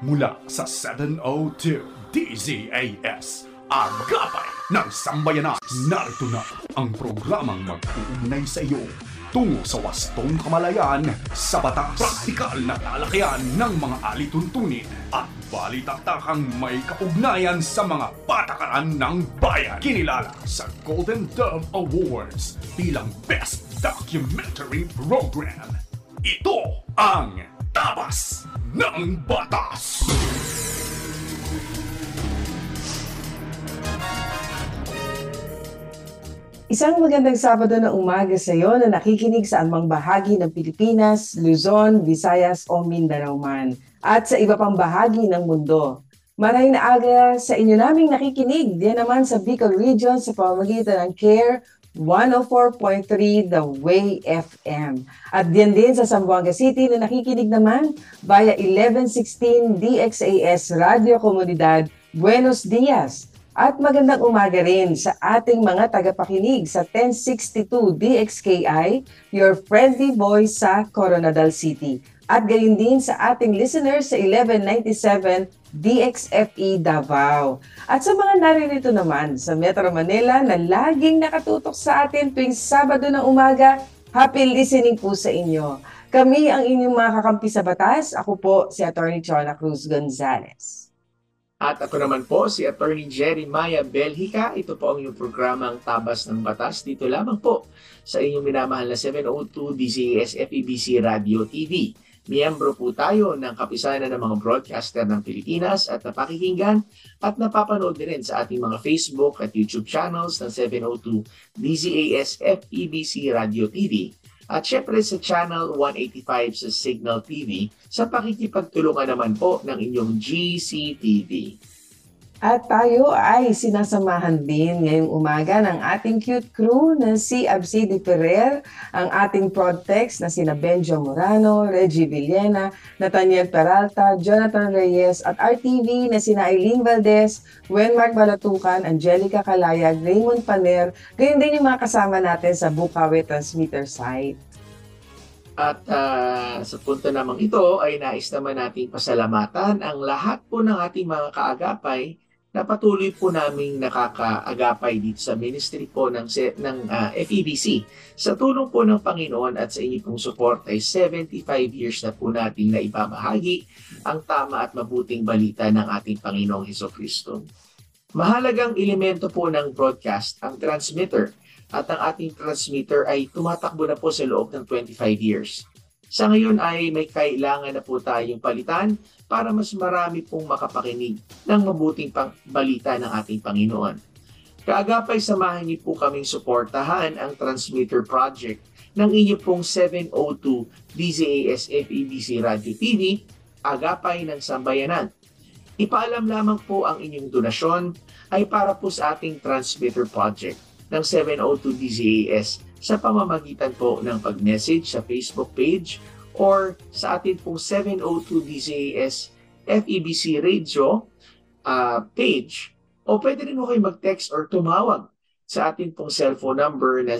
Mula sa 702 DZAS, Agapay ng Sambayanan. Narito na ang programang mag-uugnay sa iyo tungo sa wastong kamalayan sa batas. Praktikal na talakayan ng mga alituntunin at balitaktakang may kaugnayan sa mga patakaran ng bayan. Kinilala sa Golden Dove Awards bilang Best Documentary Program. Ito ang Tabas ng Batas! Isang magandang Sabado na umaga sa iyo na nakikinig sa anumang bahagi ng Pilipinas, Luzon, Visayas o Mindanao man, at sa iba pang bahagi ng mundo. Maraming aga sa inyo naming nakikinig, diyan naman sa Bicol Region sa pamamagitan ng CARE 104.3 The Way FM. At diyan din sa Zamboanga City na nakikinig naman via 1116 DXAS Radio Komunidad Buenos Dias. At magandang umaga rin sa ating mga tagapakinig sa 1062 DXKI, your friendly voice sa Coronadal City. At gayon din sa ating listeners sa 1197 DXFE Davao. At sa mga naririto naman sa Metro Manila na laging nakatutok sa atin tuwing Sabado ng umaga, happy listening po sa inyo. Kami ang inyong mga kakampi sa batas. Ako po si Atty. Chona Cruz Gonzales. At ako naman po si Atty. Jeremiah Belhica. Ito po ang inyong programang Tabas ng Batas. Dito lamang po sa inyong minamahal na 702 DZAS FEBC Radio TV. Miyembro po tayo ng kapisanan ng mga broadcaster ng Pilipinas at napakikinggan at napapanood din rin sa ating mga Facebook at YouTube channels ng 702 DZAS FEBC Radio TV. At syempre sa Channel 185 sa Signal TV sa pakikipagtulungan naman po ng inyong GCTV. At tayo ay sinasamahan din ngayong umaga ng ating cute crew na si Absidi Ferrer, ang ating Prodtex na sina Benjo Morano, Reggie Villena, Nathaniel Peralta, Jonathan Reyes at RTV na sina Eileen Valdez, Wenmark Balatukan, Angelica Calayag, Raymond Paner, gayon din yung mga kasama natin sa Bukawi Transmitter site. At sa punto namang ito ay nais naman nating pasalamatan ang lahat po ng ating mga kaagapay na patuloy po naming nakakaagapay dito sa ministry po ng FEBC. Sa tulong po ng Panginoon at sa inyong pong support ay 75 years na po nating naipamahagi ang tama at mabuting balita ng ating Panginoong Hesukristo. Mahalagang elemento po ng broadcast ang transmitter at ang ating transmitter ay tumatakbo na po sa loob ng 25 years. Sa ngayon ay may kailangan na po tayong palitan para mas marami pong makapakinig ng mabuting balita ng ating Panginoon. Kaagapay, samahan niyo po kaming suportahan ang transmitter project ng inyo pong 702 DZAS FEBC Radio TV, Agapay ng Sambayanan. Ipaalam lamang po ang inyong donasyon ay para po sa ating transmitter project ng 702 DZAS sa pamamagitan po ng pag-message sa Facebook page or sa atin pong 702 DZAS FEBC Radio page, o pwede rin mo kayo mag-text or tumawag sa atin pong cellphone number na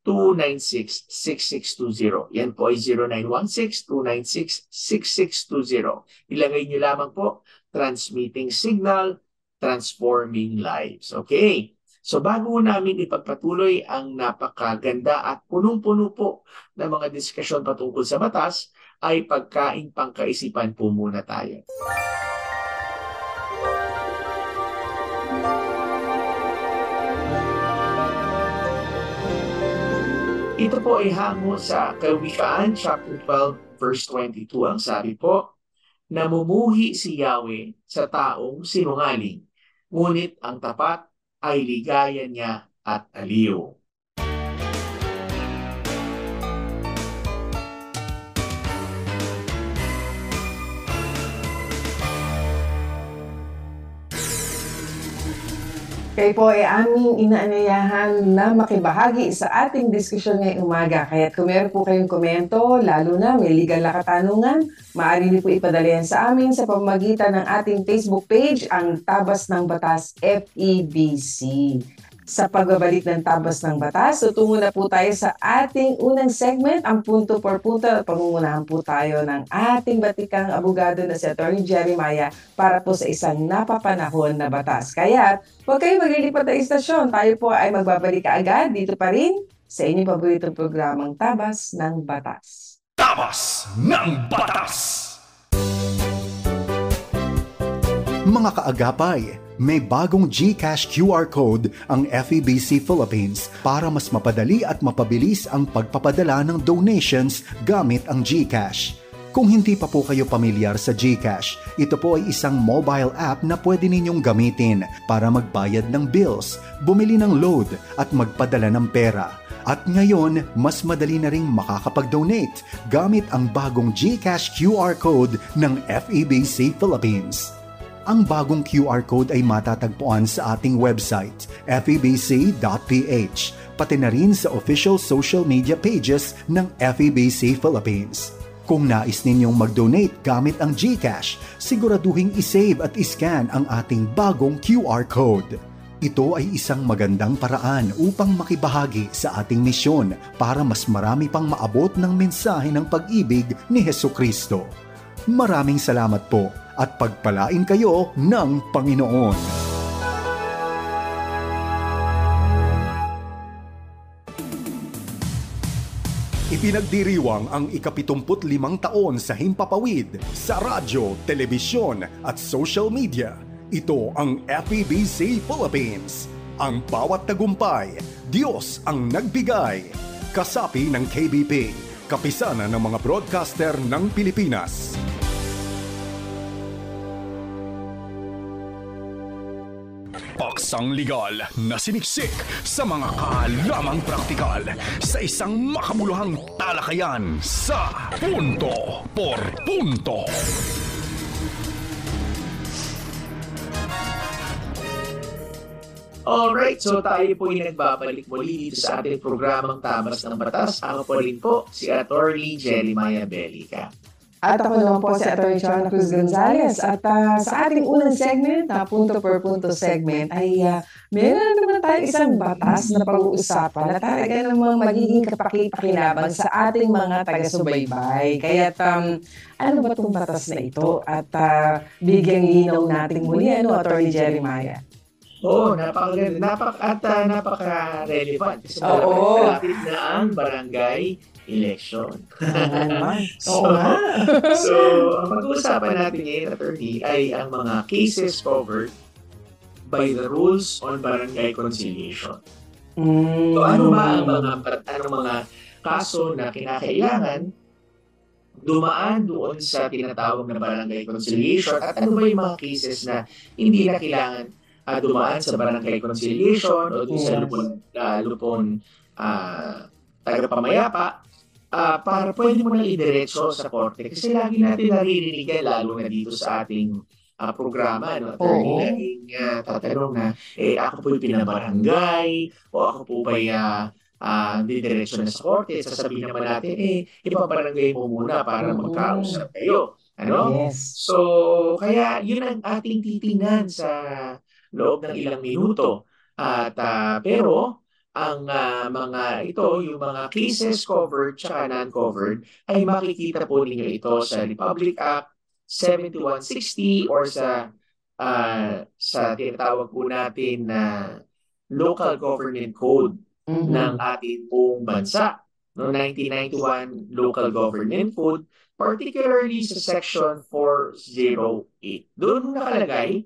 0916-296-6620. Yan po ay 0916-296-6620. Ilagay nyo lamang po, transmitting signal, transforming lives. Okay. So bago namin ipagpatuloy ang napakaganda at punong-puno po na mga diskusyon patungkol sa batas, ay pagkaing pangkaisipan po muna tayo. Ito po ay hango sa Kawikaan, chapter 12, verse 22. Ang sabi po, namumuhi si Yahweh sa taong sinungaling, ngunit ang tapat ay ligaya niya at aliw. Kayo po ay aming inaanyayahan na makibahagi sa ating diskusyon ngayong umaga. Kaya kung meron po kayong komento, lalo na may legal na katanungan, maaari niyo po ipadala yan sa amin sa pamamagitan ng ating Facebook page, ang Tabas ng Batas FEBC. Sa pagbabalik ng Tabas ng Batas, tutungo na po tayo sa ating unang segment, ang punto por punto. Pangungunahan po tayo ng ating batikang abogado na si Atty. Jeremiah para po sa isang napapanahon na batas. Kaya huwag kayong maglilipat ng istasyon. Tayo po ay magbabalik agad dito pa rin sa inyong paboritong programang Tabas ng Batas. Tabas ng Batas! Mga kaagapay, may bagong GCash QR code ang FEBC Philippines para mas mapadali at mapabilis ang pagpapadala ng donations gamit ang GCash. Kung hindi pa po kayo pamilyar sa GCash, ito po ay isang mobile app na pwede ninyong gamitin para magbayad ng bills, bumili ng load at magpadala ng pera. At ngayon, mas madali na ring makakapag-donate gamit ang bagong GCash QR code ng FEBC Philippines. Ang bagong QR code ay matatagpuan sa ating website, febc.ph, pati na rin sa official social media pages ng FEBC Philippines. Kung nais ninyong mag-donate gamit ang GCash, siguraduhing isave at iscan ang ating bagong QR code. Ito ay isang magandang paraan upang makibahagi sa ating misyon para mas marami pang maabot ng mensahe ng pag-ibig ni Hesukristo. Maraming salamat po at pagpalain kayo ng Panginoon. Ipinagdiriwang ang ika-75 taon sa himpapawid sa radyo, telebisyon at social media. Ito ang FEBC Philippines. Ang bawat tagumpay, Diyos ang nagbigay. Kasapi ng KBP, kapisanan ng mga broadcaster ng Pilipinas. Paksang legal na siniksik sa mga kaalamang praktikal sa isang makabuluhang talakayan sa Punto por Punto. Alright, so tayo po ay nagbabalik muli dito sa ating programang Tabas ng Batas. Ako po rin po si Atty. Jeremiah Bellica. At ako naman po si Atty. Chona Cruz Gonzalez. At sa ating unang segment, na punto per punto segment, ay meron naman tayo isang batas na pag-uusapan na talaga namang magiging kapakipakinabang sa ating mga taga-subaybay. Kaya ano ba itong batas na ito? At bigyang linaw natin muli, Atty. Jeremiah? Napaka-relevant. Kasi malapit na ang barangay election. So, ang pag-uusapan natin ngayon, attorney, ay ang mga cases covered by the rules on barangay conciliation. So, ano ba ang mga kaso na kinakailangan dumaan doon sa tinatawag na barangay conciliation at ano ba yung mga cases na hindi na kailangan dumaan sa barangay conciliation o doon sa lupon tagapamayapa para pwede mo na idiretso sa korte. Kasi lagi natin naririnig yan, lalo na dito sa ating programa. Laging tatanong na, ako po yung pinabarangay o ako po ba didiretso na sa korte. Sasabihin naman natin, ipabarangay mo muna para magkausap kayo. Yes. So, kaya yun ang ating titingnan sa loob ng ilang minuto. Pero ang mga ito, yung mga cases covered tsaka non-covered, ay makikita po ninyo ito sa Republic Act 7160 or sa tinatawag po natin na Local Government Code ng ating buong bansa. No, 1991 Local Government Code, particularly sa Section 408. Doon nakalagay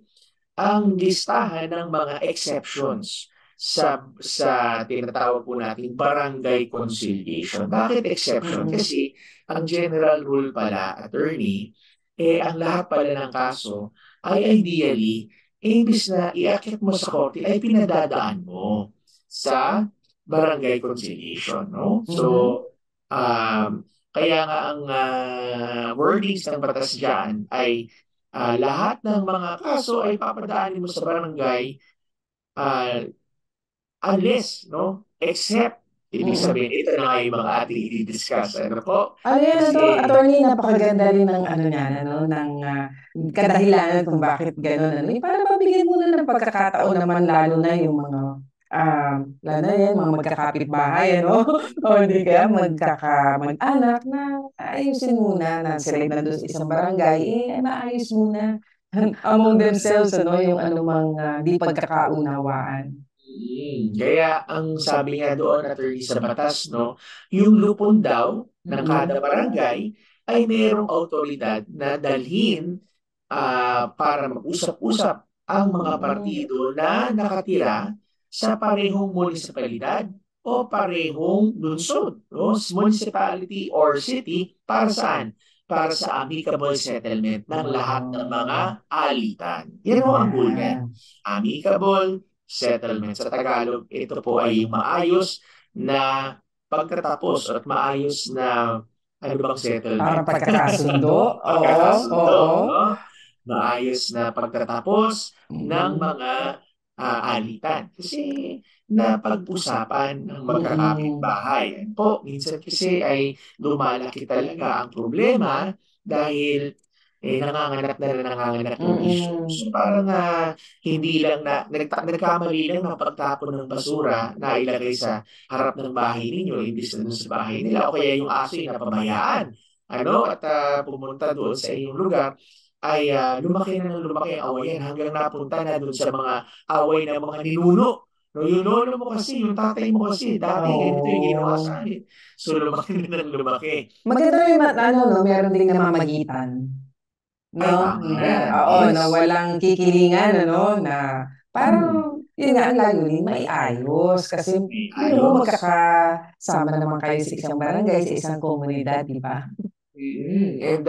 ang listahan ng mga exceptions sa tinatawag po natin barangay conciliation. Bakit exception? Kasi ang general rule pala, attorney, ang lahat pala ng kaso ay ideally, imbis na iakyat mo sa korte, ay pinadadaan mo sa barangay conciliation. No? So, kaya nga ang wordings ng batas dyan ay lahat ng mga kaso ay papadaanin mo sa barangay unless, except, ibig sabihin, ito na nga yung mga ating i-discuss. Ano po? Attorney, napakaganda rin ng ng kadahilanan kung bakit gano'n. Para mabigyan mo na ng pagkakataon naman lalo na yung mga Lalo na yan, mga magkakapit-bahay, ano? O hindi kaya mag-anak na ayusin muna na sila nandun sa isang barangay, maayos muna among themselves, ano, yung anumang di pagkakaunawaan. Kaya ang sabi nga doon, attorney, sa batas, no, yung lupon daw ng kada barangay ay mayroong autoridad na dalhin para mag-usap-usap ang mga partido na nakatira sa parehong munisipalidad o parehong lungsod, no? Municipality or city, para saan? Para sa amicable settlement ng lahat ng mga alitan. Yan ho ang goal niyan. Amicable settlement. Sa Tagalog, ito po ay maayos na pagtatapos at maayos na ano bang settlement? Parang pagkakasundo. Pagkakasundo, Oo. no? Maayos na pagtatapos ng Mm. mga alitan. Kasi napag-usapan ng magkakapit-bahay. Yan po, minsan kasi ay lumalaki talaga ang problema dahil nanganganak yung issue. So parang hindi lang nagkamali lang ng pagtapon ng basura na ilagay sa harap ng bahay ninyo, imbis na dun sa bahay nila. O kaya yung aso yung napabayaan. At pumunta doon sa inyong lugar, ay lumaki na ng lumaki ang awayan hanggang napunta na doon sa mga away ng mga ninuno. No, yung lolo mo kasi, yung tatay mo kasi, dati ganito yung ginawa sa amin. So lumaki na ng lumaki. Maganda rin no, meron ding namamagitan. Ay, No? tama yan. Oo, Yes. na walang kikilingan, ano, na parang, yun nga, ang layunin, may ayos. Kasi, May mo, ayos. magkakasama naman kayo sa isang barangay, sa isang komunidad, di ba? And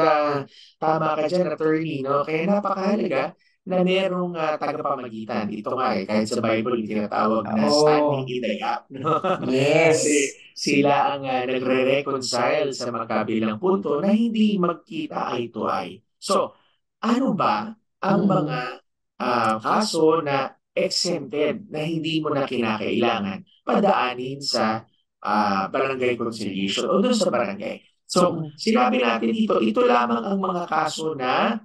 tama ka dyan, attorney, no? Kaya napakahalaga na merong tagapamagitan. Ito nga kahit sa Bible, tinatawag na standing in the gap, no? Yes. Kasi sila ang nagre-reconcile sa magkabilang punto na hindi magkita eye to eye. So, ano ba ang mga kaso na exempted na hindi mo na kinakailangan padaanin sa barangay conciliation o doon sa barangay? So, sinabi natin dito, ito lamang ang mga kaso na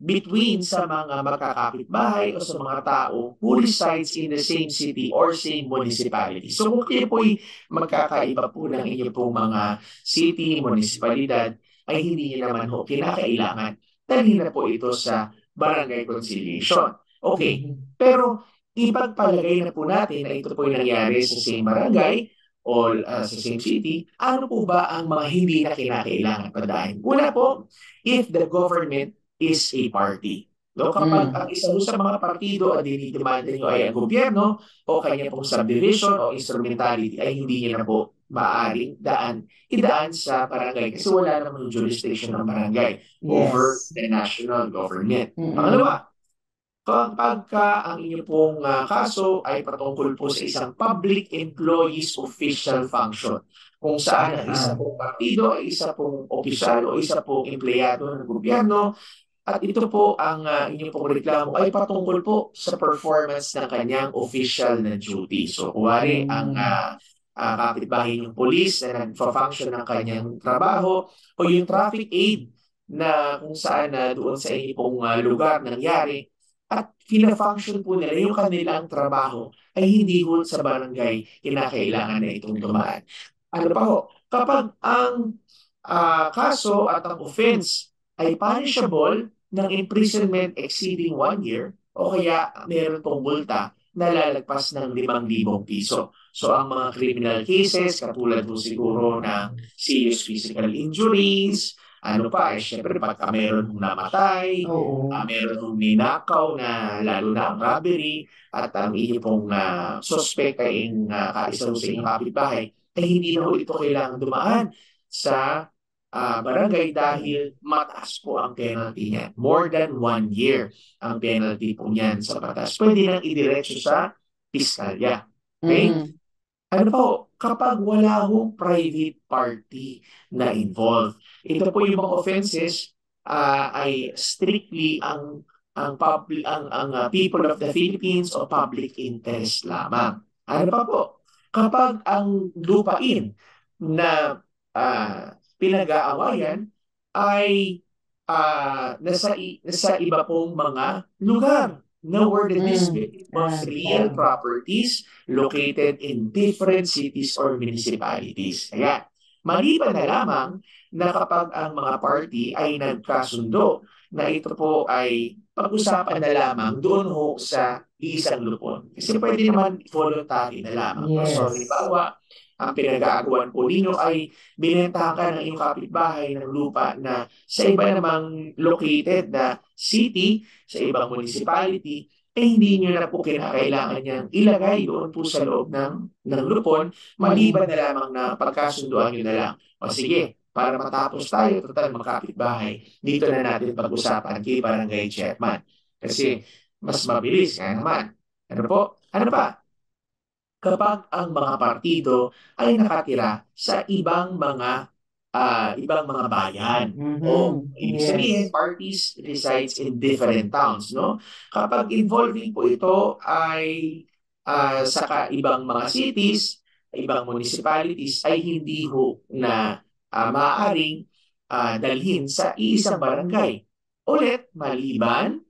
between sa mga magkakapitbahay o sa mga tao who resides in the same city or same municipality. So, kung kayo po'y magkakaiba po ng inyo pong mga city, municipalidad, ay hindi niyo naman ho kinakailangan. Dalhin na po ito sa barangay conciliation. Okay, pero ipagpalagay na po natin na ito po'y nangyari sa same barangay o sa same city, ano po ba ang mga hindi na kinakailangan padaan? Una po, if the government is a party. No? Kapag ang isa sa mga partido at dinidemanda nyo ay ang gobyerno o kanya pong subdivision o instrumentality, ay hindi niya na po maaaring idaan sa barangay kasi wala naman yung jurisdiction ng barangay over the national government. Pangalawa, kapag ang inyo pong kaso ay patungkol po sa isang public employees official function, kung saan ang isa pong partido ay isa pong opisyal o isa pong empleyado ng gobyerno, at ito po ang inyong pong reklamo ay patungkol po sa performance ng kanyang official na duty. So, kuwari ang kapitbahay ng police na nag-function ng kanyang trabaho o yung traffic aid na kung saan doon sa inyong pong lugar nangyari, at fina-function po nila yung kanilang trabaho ay hindi ho sa barangay kinakailangan na itong dumaan. Ano pa ho? Kapag ang kaso at ang offense ay punishable ng imprisonment exceeding 1 year o kaya meron pong multa na lalagpas ng 5,000 piso. So ang mga criminal cases, katulad po siguro ng serious physical injuries, syempre pagka meron mong namatay, meron mong ninakaw na lalo na ang robbery, at ang inyo pong suspect ay kaisa sa inyong kapitbahay, ay hindi na ito kailangan dumaan sa barangay dahil mataas po ang penalty niyan. More than 1 year ang penalty po niyan sa batas. Pwede nang idiretso sa piskalya. Okay? Ano po, kapag wala hong private party na involved, ito po yung mga offenses ay strictly ang people of the Philippines o public interest lamang. Ano pa po? Kapag ang lupain na pinag-aawayan ay nasa iba pong mga lugar. no where the dispute involves real Yeah. properties located in different cities or municipalities. Ayan. Maliban na lamang na kapag ang mga party ay nagkasundo na ito po ay pag-usapan na lamang doon ho sa isang lupon. Kasi pwede naman voluntary na lamang. No? So, Yes. halimbawa, ang pinag-aagawan po ninyo ay binentahan ka ng iyong kapitbahay ng lupa na sa iba namang located na city, sa ibang municipality, eh hindi nyo na po kinakailangan niyang ilagay doon po sa loob ng lupon, maliban na lamang na pagkasunduan nyo na lang. O sige, para matapos tayo, total magkapitbahay, dito na natin pag-usapan kay Barangay Chairman. Kasi mas mabilis, kaya naman. Ano po? Ano pa? Kapag ang mga partido ay nakatira sa ibang mga bayan o ibig sabihin Yes. parties resides in different towns, no? Kapag involving po ito ay sa ibang mga cities, ibang municipalities ay hindi ho na maaaring dalhin sa iisang barangay. Ulit, maliban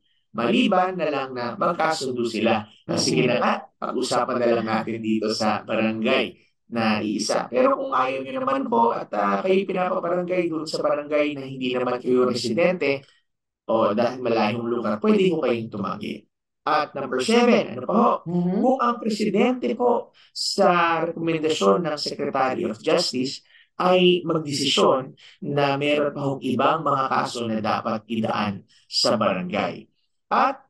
na lang na magkasundo sila. Sige na nga, pag-usapan na lang natin dito sa barangay na iisa. Pero kung ayaw nyo naman po at kayo pinapabarangay doon sa barangay na hindi naman kayo residente o dahil malayong lugar, pwede po kayong tumanggi. At number 7, ano pa ho? Kung ang presidente po sa rekomendasyon ng Secretary of Justice ay magdesisyon na meron pa hong ibang mga kaso na dapat idaan sa barangay. At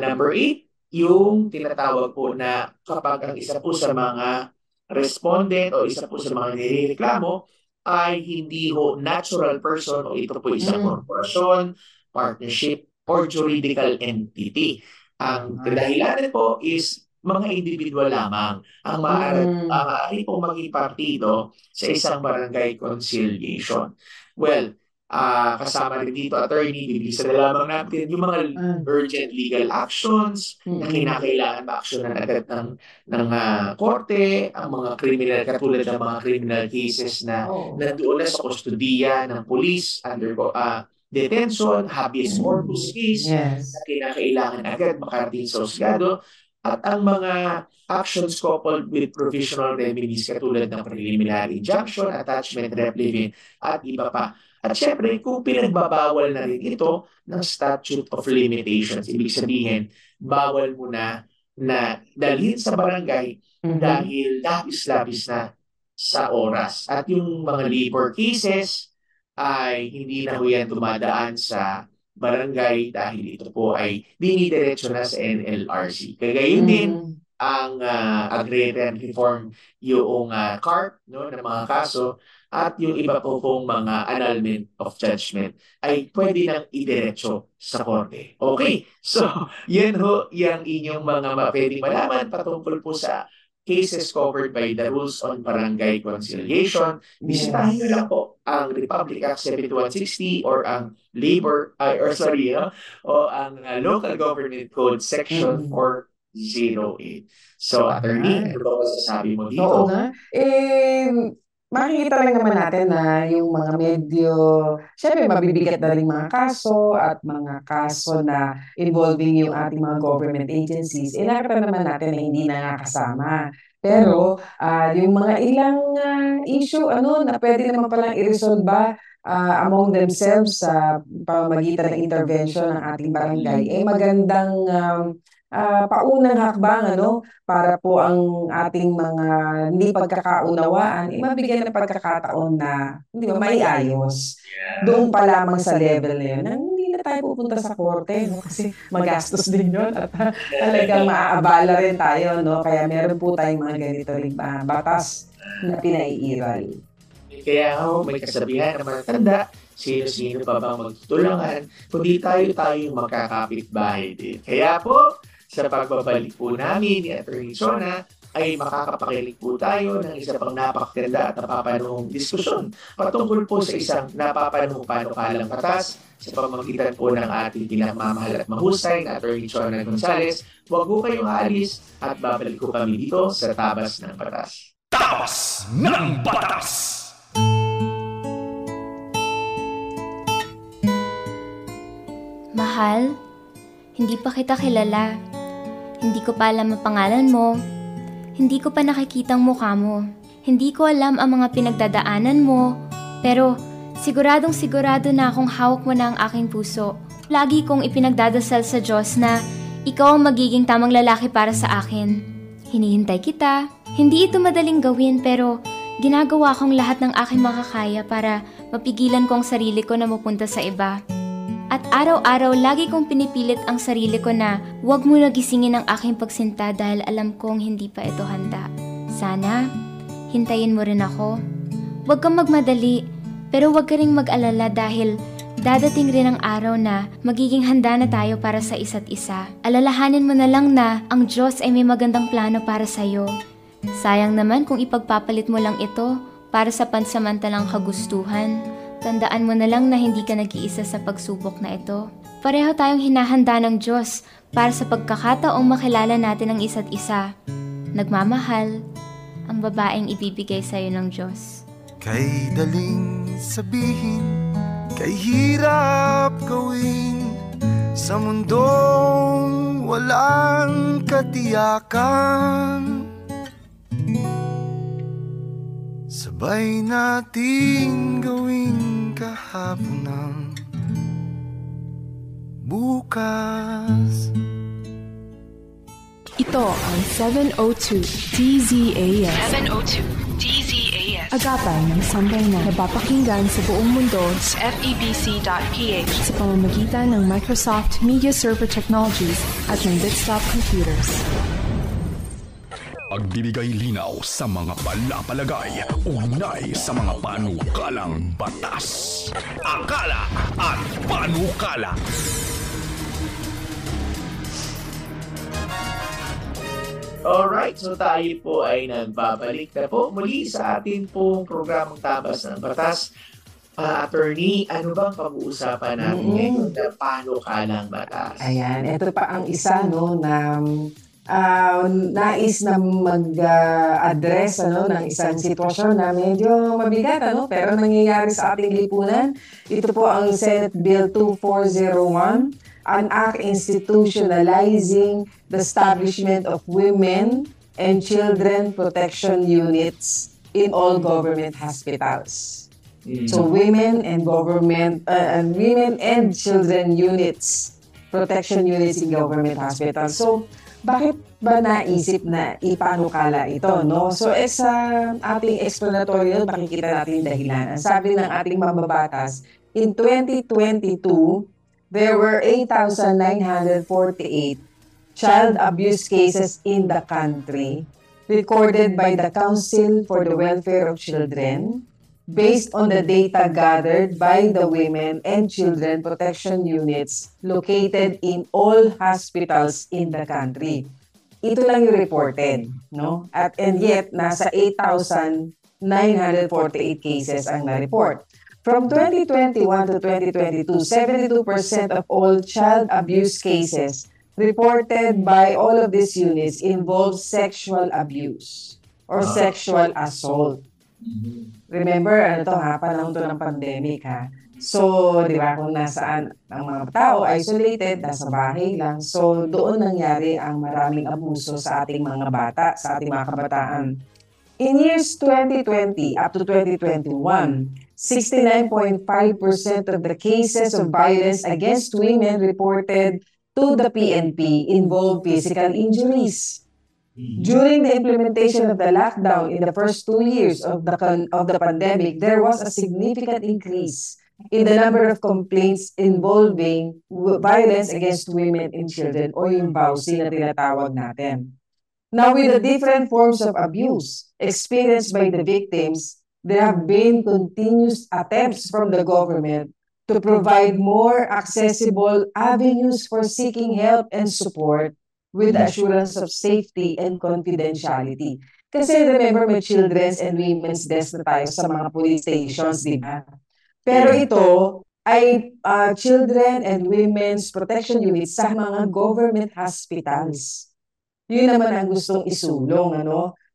number 8, yung tinatawag po na kapag ang isa po sa mga respondent o isa po sa mga nireklamo ay hindi ho natural person o ito po isang korporasyon, partnership, or juridical entity. Ang kadahilanan po is mga individual lamang ang maaari pong maging partido sa isang barangay conciliation. Well, kasama rin dito, attorney, bibilisan na lamang natin yung mga urgent legal actions na kinakailangan ma-actionan agad ng korte, ang mga criminal, katulad ng mga criminal cases na nandoon na sa kustudiya ng police under detention, habeas corpus case, Yes. na kinakailangan agad makarating sa husgado, at ang mga actions coupled with provisional remedies katulad ng preliminary injunction, attachment, replevin, at iba pa. At syempre, kung pinagbabawal na rin ito ng statute of limitations, ibig sabihin, bawal mo na dalhin sa barangay dahil labis-labis na sa oras. At yung mga labor cases ay hindi na ho yan dumadaan sa barangay dahil ito po ay dinidiretso na sa NLRC. Kagayon din ang agrarian reform, yung CARP, no, ng mga kaso, at yung iba po pong mga annulment of judgment ay pwede nang idiretso sa korte. Okay, so yan ho yung inyong mga pwedeng malaman patungkol po sa cases covered by the rules on barangay conciliation. Bisitahin nyo lang po ang Republic Act 7160 or ang ang Local Government Code Section 408. So, attorney, ano ba masasabi mo dito? Oo nga. Makikita lang naman natin na yung mga medyo, syempre mabibigat na rin mga kaso at mga kaso na involving yung ating mga government agencies, nakita naman natin na hindi nakakasama. Pero yung mga ilang issue na pwede naman palang i-resolve among themselves sa pamamagitan ng intervention ng ating barangay, magandang paunang hakbang para po ang ating mga hindi pagkakaunawaan mabigyan ng pagkakataon na hindi ba maiayos doon pa lamang sa level na yun nang hindi na tayo pupunta sa korte kasi magastos din yun at talagang maaabala rin tayo kaya meron po tayong mga ganito rin batas na pinaiiral. Kaya may kasabihan na matanda, sino-sino pa bang magtutulungan kundi tayo magkakapit-bahay din. Kaya po, sa pagbabalik po namin ni Atty. Sona, ay makakapakinig po tayo ng isa pang napakaganda at napapanahong diskusyon patungkol po sa isang napapanahong panukalang batas sa pamamagitan po ng ating pinamamahal at mahusay na Atty. Sona Gonzales. Huwag po kayong aalis at babalik ko kami dito sa Tabas ng Batas. Tabas ng Batas! Mahal, Hindi pa kita kilala. Hindi ko pa alam ang pangalan mo. Hindi ko pa nakikitang mukha mo. Hindi ko alam ang mga pinagdadaanan mo. Pero siguradong sigurado na akong hawak mo na ang aking puso. Lagi kong ipinagdadasal sa Diyos na ikaw ang magiging tamang lalaki para sa akin. Hinihintay kita. Hindi ito madaling gawin pero ginagawa kong lahat ng aking makakaya para mapigilan ko ang sarili ko na mapunta sa iba. At araw-araw lagi kong pinipilit ang sarili ko na huwag mo nagisingin ang aking pagsinta dahil alam kong hindi pa ito handa. Sana, hintayin mo rin ako. Huwag kang magmadali, pero huwag ka ring mag-alala dahil dadating rin ang araw na magiging handa na tayo para sa isa't isa. Alalahanin mo na lang na ang Diyos ay may magandang plano para sa'yo. Sayang naman kung ipagpapalit mo lang ito para sa pansamantalang kagustuhan. Tandaan mo na lang na hindi ka nag-iisa sa pagsubok na ito. Pareho tayong hinahanda ng Diyos para sa pagkakataong makilala natin ang isa't isa. Nagmamahal, ang babaeng ibibigay sa'yo ng Diyos. Kay daling sabihin, kay hirap gawin, sa mundong walang katiyakan. Sabay nating gawin kahapon ng bukas. Ito ang 702 DZAS. 702 DZAS. Agapay ng sambayanan na napapakinggan sa buong mundo sa FEBC.ph sa pamamagitan ng Microsoft Media Server Technologies at ng Bitstop Computers. Pagbibigay linaw sa mga palapalagay, ugnay sa mga panukalang batas. Akala at panukala. Alright, so tayo po ay nagbabalik na po muli sa atin pong programang Tabas ng Batas. Attorney, ano bang pag-uusapan natin ngayon na panukalang batas? Ayan, ito pa ang isa na nais na mag-address ng isang sitwasyon na medyo mabigat pero nangyayari sa ating lipunan. Ito po ang Senate Bill 2401, an act institutionalizing the establishment of women and children protection units in all government hospitals. So women and women and children units, protection units in government hospitals. So bakit ba naisip na ipanukala ito, no? So, sa ating explanatory, makikita natin dahilan. Ang sabi ng ating mambabatas, in 2022, there were 8,948 child abuse cases in the country recorded by the Council for the Welfare of Children based on the data gathered by the women and children protection units located in all hospitals in the country. Ito lang yung reported, no? And yet, nasa 8,948 cases ang na-report. From 2021 to 2022, 72% of all child abuse cases reported by all of these units involve sexual abuse or sexual assault. Remember, panahon to ng pandemic, ha? So, di ba, kung nasaan ang mga tao isolated, nasa bahay lang. So, doon nangyari ang maraming abuso sa ating mga bata, sa ating mga kabataan. In years 2020 up to 2021, 69.5% of the cases of violence against women reported to the PNP involved physical injuries. During the implementation of the lockdown in the first 2 years of the pandemic, there was a significant increase in the number of complaints involving violence against women and children o yung VAUSI na tinatawag natin. Now, with the different forms of abuse experienced by the victims, there have been continuous attempts from the government to provide more accessible avenues for seeking help and support with assurance of safety and confidentiality. Kasi remember, may children's and women's desk na tayo sa mga police stations, di ba? Pero ito ay children and women's protection units sa mga government hospitals. Yun naman ang gustong isulong,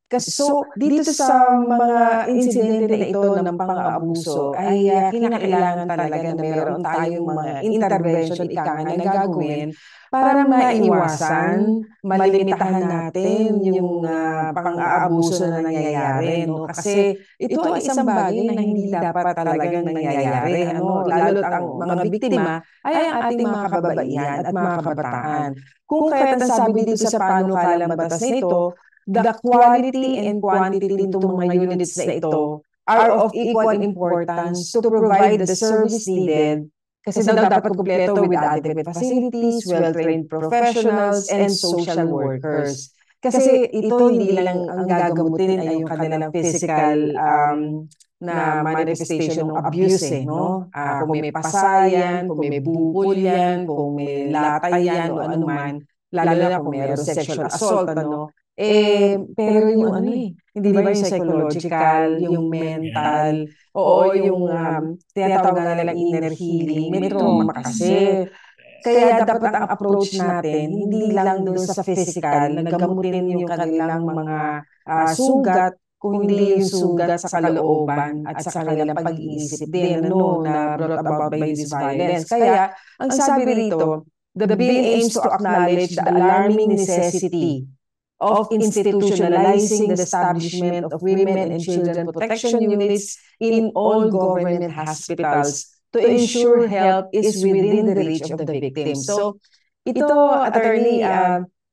So, dito sa mga insidente na ito ng pang-aabuso ay kinakailangan talaga na meron tayong mga intervention ika nga na gagawin para maiwasan, malimitahan natin yung pang-aabuso na nangyayari. No? Kasi ito ay isang bagay na hindi dapat talagang nangyayari. Lalo't ang mga biktima ay ang ating mga kababaihan at mga kabataan. Kung kaya't ang sabi dito sa panukalang batas na ito, the quality and quantity nitong mga units na ito are of equal importance to provide the service needed kasi daw dapat kumpleto with adequate facilities, well-trained professionals, and social workers. Kasi ito hindi lang ang gagamutin ay yung kanilang physical na manifestation ng abuse, no? Kung may pasayan, kung may bukol yan, kung may latay yan, o ano man, lalo na kung mayroong sexual assault, ano? Pero yung hindi ba yung psychological, yung mental, o yung tinatawag nga nilang inner healing, may trauma kasi. Kaya dapat ang approach natin, hindi lang doon sa physical, nagamutin yung kanilang mga sugat, kung hindi yung sugat sa kalooban at sa kanilang pag-iisip din, na brought about by this violence. Kaya, ang sabi rito, the bill aims to acknowledge the alarming necessity of institutionalizing the establishment of women and children protection units in all government hospitals to ensure health is within the reach of the victim. So, ito, attorney,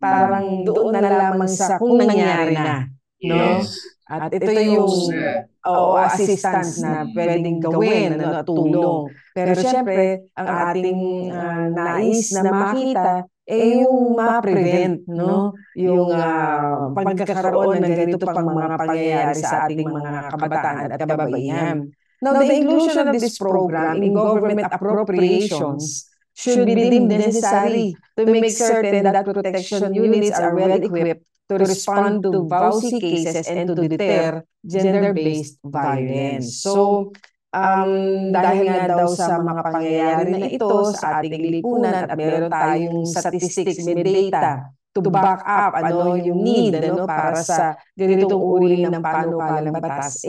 parang doon na lamang sa kung nangyari na. No? At ito yung assistance na pwedeng gawin, tulong. Pero syempre, ang ating nais na makita yung ma-prevent, no? Yung pagkakaroon ng ganito pang mga pangyayari sa ating mga kabataan at kababaihan. Now, the inclusion of this program in government appropriations should be deemed necessary to make certain that protection units are well equipped to respond to VAUSI cases and to deter gender-based violence. So, dahil nga daw sa mga pangyayari na ito sa ating lipunan at meron tayong statistics, may data to back up yung need para sa ganitong uri ng panukalang batas,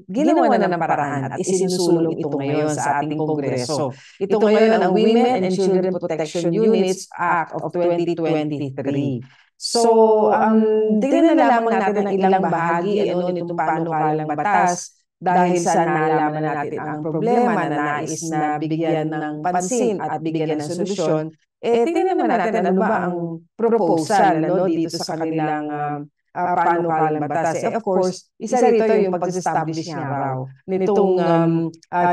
ginawa na ng paraan at isinusulong ito ngayon sa ating Kongreso. Ito ngayon ang Women and Children Protection Units Act of 2023. So, tingnan na lamang natin ang ilang bahagi nitong panukalang batas dahil sa nalaman natin ang problema na nais na bigyan ng pansin at bigyan ng solusyon. Tingnan naman natin ano ba ang proposal dito sa kanilang panukalang batas. Of course, isa rito yung pag-establish nga raw nitong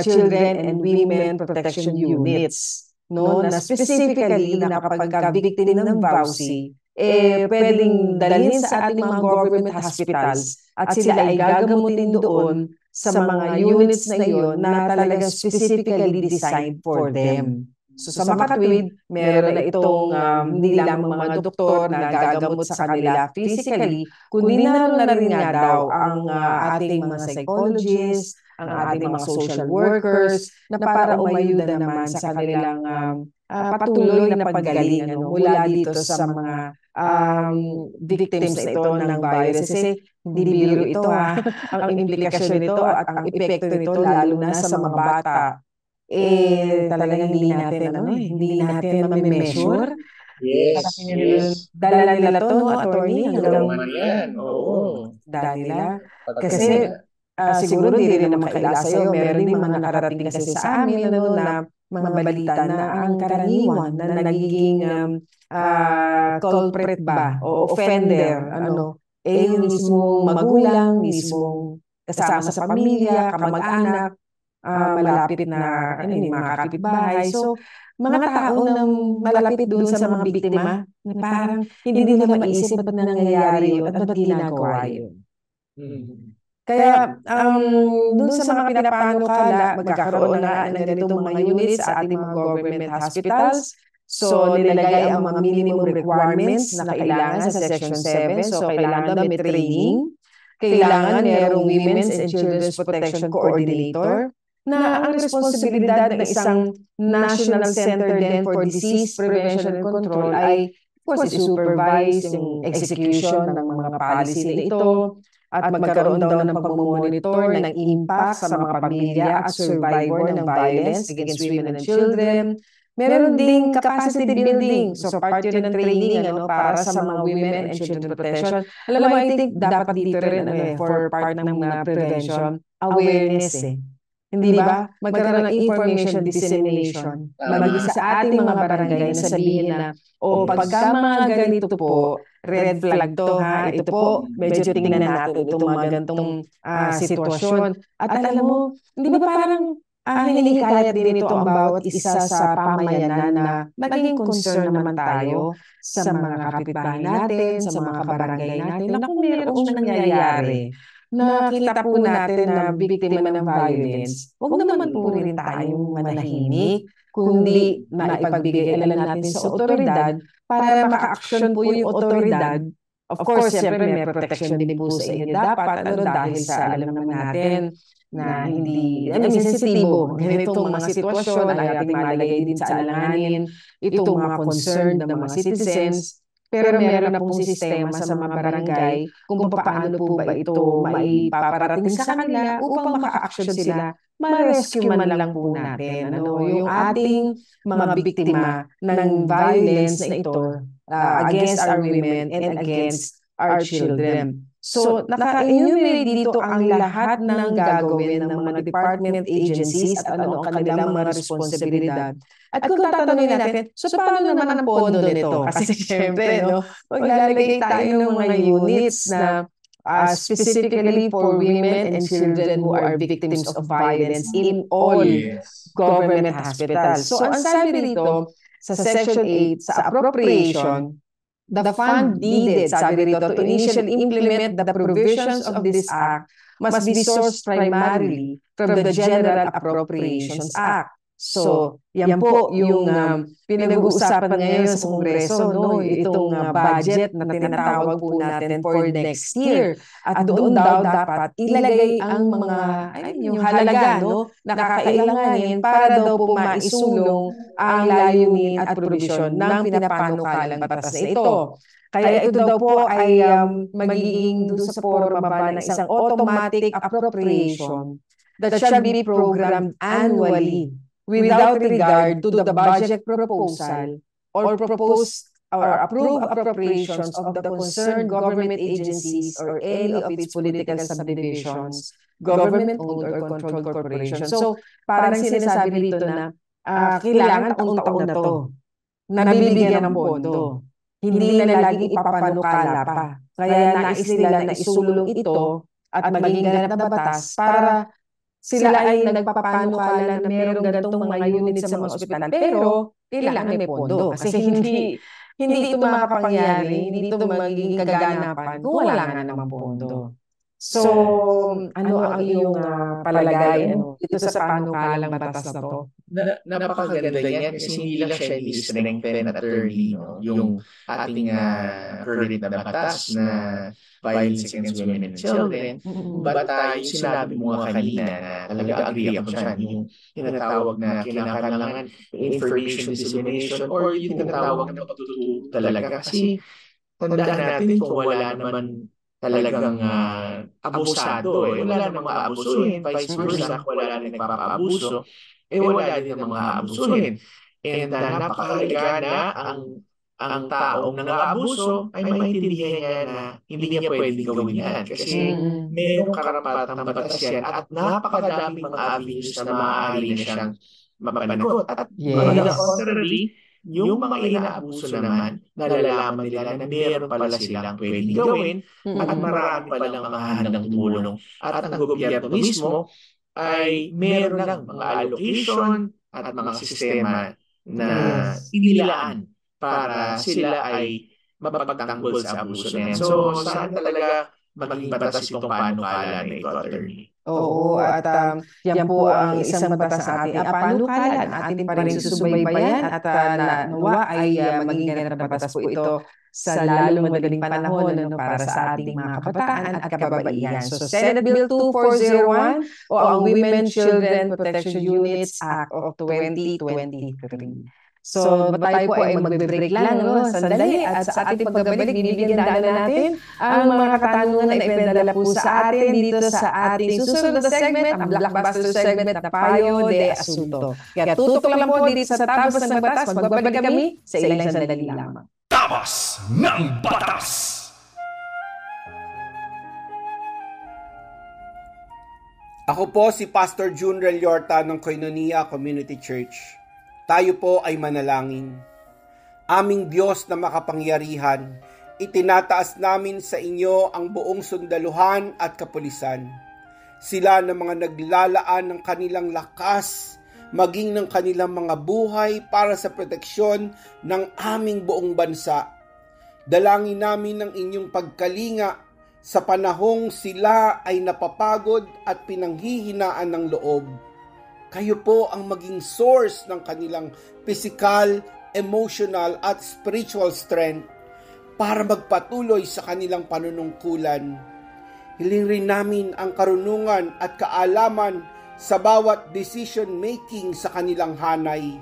Children and Women Protection Units, na specifically na kapag victim ng VAUSI, pwedeng dalhin sa ating mga government hospitals at sila ay gagamutin doon sa mga units na iyon na talagang specifically designed for them. So sa Makatwid, meron na itong hindi lang mga doktor na gagamot sa kanila physically, kundi naroon na rin nga daw ang ating mga psychologists, ang ating mga social workers, na para umayuda naman sa kanilang patuloy na paggaling mula dito sa mga victims na ito ng virus. Kasi hindi biro ito ang implikasyon nito at ang epekto nito lalo na sa mga bata. Talagang hindi natin ma-measure. Yes. Dala nila to, attorney? Dala nila. Kasi siguro hindi rin naman kaila sa'yo. Meron din mga nakarating kasi sa amin na mga balita na ang karaniwan na nagiging culprit ba o offender, yung mismong magulang, mismong kasama sa pamilya, kamag-anak, malapit na mga kapitbahay. So, mga tao na malapit doon sa mga biktima, na parang hindi nila maisip ba't nangyayari yun at ba't ginagawa yun. Kaya, doon sa mga pinapanukala, magkakaroon na ng ganitong mga units sa ating mga government hospitals. So, nilagay ang mga minimum requirements na kailangan sa Section 7. So, kailangan daw may training. Kailangan merong Women's and Children's Protection Coordinator na ang responsibilidad ng isang National Center din for Disease Prevention and Control ay course, i-supervise yung execution ng mga policy na ito at magkaroon daw ng pagmamonitor ng impact sa mga pamilya at survivor ng violence against women and children. Meron ding capacity building. So part yun ng training para sa mga women and children protection. Alam mo, I think dapat dito rin for part ng prevention, awareness Hindi ba? Magkaroon ng information dissemination. Maging sa ating mga barangay na sabihin na, pagka mga ganito po, red flag to ha, ito po, medyo tingnan natin itong mga ganitong sitwasyon. At alam mo, hindi ba parang hinihikayat din ito ang bawat isa sa pamayanan na maging concern naman tayo sa mga kapitbahay natin, sa mga kabarangay natin, na kung mayroong nangyayari, nakita po natin na biktima ng violence, huwag naman po rin tayong manahimik, kundi maipagbigay alam natin sa otoridad para maka-action po yung otoridad. Of course, siyempre may protection din po sa inyo dapat, dahil sa alam naman natin na hindi, sensitibo. Ganitong mga sitwasyon ay ating malagay din sa alanganin, itong mga concerned ng mga citizens. Pero meron na pong sistema sa mga barangay kung paano po ba ito maipaparating sa kanila upang maka-action sila, ma-rescue man lang po natin. Yung ating mga biktima ng violence na ito against our women and against our children. So, naka-enumerate dito ang lahat ng gagawin ng mga department agencies at ano ang kanilang mga responsibilidad. At kung tatanungin natin, so paano naman ang pondo nito? Kasi syempre, maglalagay tayo ng mga units na specifically for women and children who are victims of violence in all government hospitals. So, ang sabi rito, sa Section 8, sa appropriation, the fund needed, sabi rito, to initially implement the provisions of this act must be sourced primarily from the General Appropriations Act. So, yan po yung pinag-uusapan ngayon sa Kongreso, itong budget na tinatawag po natin for next year. At doon daw dapat ilagay ang mga yung halaga na kakailanganin para daw po maisulong ang layunin at probisyon ng pinapanukalang batas na ito. Kaya ito daw po ay magiging doon sa forma ba ng isang automatic appropriation that shall be programmed annually without regard to the budget proposal or proposed or approved appropriations of the concerned government agencies or any of its political subdivisions, government-owned or controlled corporations. So, parang sinasabi dito na kailangan taon-taon na to, nabibigyan ng pondo. Hindi na laging ipapanukala pa. Kaya nais nila na isulong ito at maging ganap na batas para sila ay nagpapanukala na mayroong ganitong mga unit sa mga ospital, pero kailangan may pondo. Kasi hindi ito makapangyari, hindi ito magiging kaganapan kung wala nga namang pondo. So, ano ang iyong palagay dito sa panukalang batas na to? Napakaganda yan kasi hindi lang siya i-strengthen at early yung ating current na batas na violence against women and children. But yung sinabi mo nga kanina na talaga agree ako dyan, yung tinatawag na kinakailangan information dissemination or yung tinatawag na pagtuturo talaga. Kasi tandaan natin kung wala naman talagang abusado, wala namang aabusuhin, vice versa, wala rin nagpapaabuso, wala din namang aabusuhin. And napakahalaga na ang taong nang-aabuso ay maintindihan niya na hindi niya pwedeng gawin yan. Kasi mayroong karapatang batas yan at napakadaming mga avenues na maaari na siyang mapanagot. At contrarily, yung mga inaabuso naman, nalalaman nila na meron pala silang pwedeng gawin at marami palang mahahanap ng tulong. At ang gobyerno mismo ay meron ng mga allocation at mga sistema na inilaan para sila ay mapagtanggol sa abuso na yan. So, saan talaga maging batas itong panukala na ito, attorney? Oo, at yan po ang isang batas sa ating panukalan. Atin pa rin susubaybayan at nawa ay maging ganap na batas po ito sa lalong madaling panahon para sa ating mga kabataan at kababaihan. So, Senate Bill 2401 o ang Women Children Protection Units Act of 2023. So tayo po ay magbe-break lang, no? Sandali, at sa ating pagbabalik, bibigyan daan natin ang mga katanungan na ipinadala po sa atin dito sa ating susunod na segment, ang blockbuster segment na Payo de Asunto. Kaya tutok lang po dito sa Tabas ng Batas, magbabalik kami sa ilang sandali lamang. Tabas ng Batas! Ako po si Pastor June Reliorta ng Koinonia Community Church. Tayo po ay manalangin. Aming Diyos na makapangyarihan, itinataas namin sa inyo ang buong sundaluhan at kapulisan. Sila na mga naglalaan ng kanilang lakas, maging ng kanilang mga buhay para sa proteksyon ng aming buong bansa. Dalangin namin ang inyong pagkalinga sa panahong sila ay napapagod at pinanghihinaan ng loob. Kayo po ang maging source ng kanilang physical, emotional at spiritual strength para magpatuloy sa kanilang panunungkulan. Hiling rin namin ang karunungan at kaalaman sa bawat decision making sa kanilang hanay.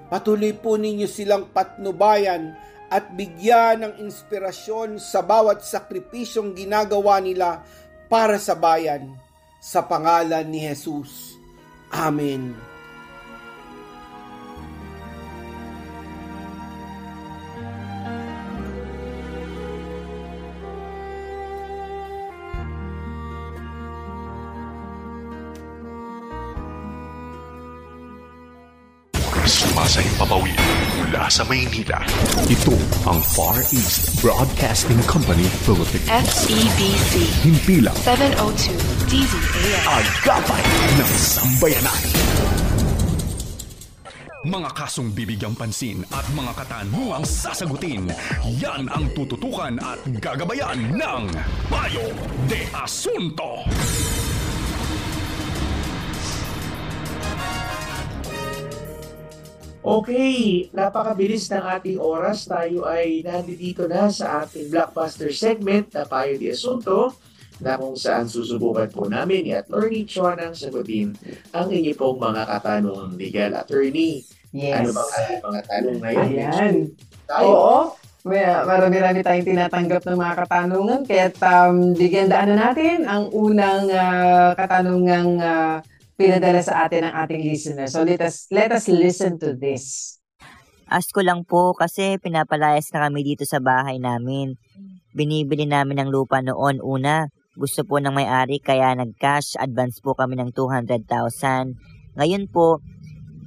Patuloy po ninyo silang patnubayan at bigyan ng inspirasyon sa bawat sakripisyong ginagawa nila para sa bayan. Sa pangalan ni Jesus. Amen. Sumasayang papawid mula sa Maynila. Ito ang Far East Broadcasting Company Philippines. FEBC. Himpilang 702 DZAS. Agapay ng Sambayanan. Mga kasong bibigyang pansin at mga katanungang sasagutin, yan ang tututukan at gagabayan ng Payo de Asunto. Okay, napakabilis ng ating oras. Tayo ay nandito na sa ating blockbuster segment na Payo de Asunto, na kung saan susubukan po namin ni Attorney Chua nang sagutin ang inyong pong mga katanungang legal. Attorney, Yes. ano bang ating mga tanong ngayon? Ayan. Tayo. Oo. Marami tayong tinatanggap ng mga katanungan. Kaya bigyan daan na natin ang unang katanungang pinadala sa atin ng ating listeners. So let us listen to this. Ask ko lang po kasi pinapalayas na kami dito sa bahay namin. Binibili namin ng lupa noon una. Gusto po ng may-ari kaya nag-cash advance po kami ng 200,000. Ngayon po,